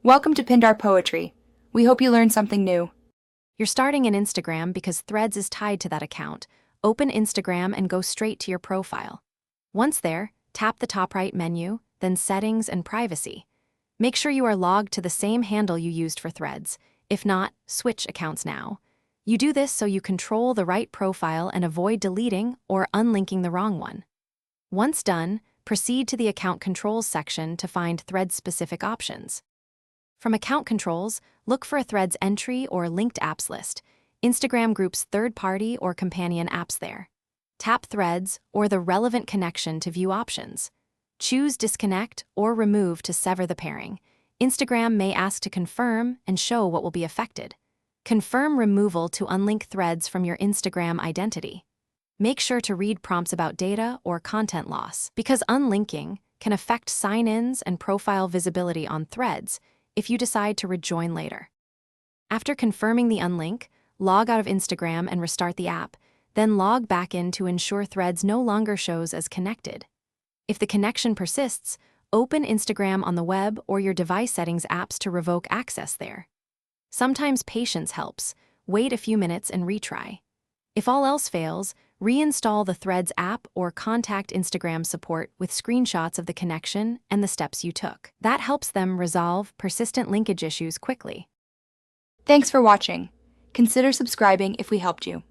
Welcome to Pindar Poetry. We hope you learned something new. You're starting an Instagram because Threads is tied to that account. Open Instagram and go straight to your profile. Once there, tap the top right menu, then Settings and Privacy. Make sure you are logged to the same handle you used for Threads. If not, switch accounts now. You do this so you control the right profile and avoid deleting or unlinking the wrong one. Once done, proceed to the Account Controls section to find Threads-specific options. From Account Controls, look for a Threads entry or linked apps list. Instagram groups third-party or companion apps there. Tap Threads or the relevant connection to view options. Choose Disconnect or Remove to sever the pairing. Instagram may ask to confirm and show what will be affected. Confirm removal to unlink Threads from your Instagram identity. Make sure to read prompts about data or content loss, because unlinking can affect sign-ins and profile visibility on Threads if you decide to rejoin later. After confirming the unlink, log out of Instagram and restart the app, then log back in to ensure Threads no longer shows as connected. If the connection persists, open Instagram on the web or your device settings apps to revoke access there. Sometimes patience helps. Wait a few minutes and retry. If all else fails, reinstall the Threads app or contact Instagram support with screenshots of the connection and the steps you took. That helps them resolve persistent linkage issues quickly. Thanks for watching. Consider subscribing if we helped you.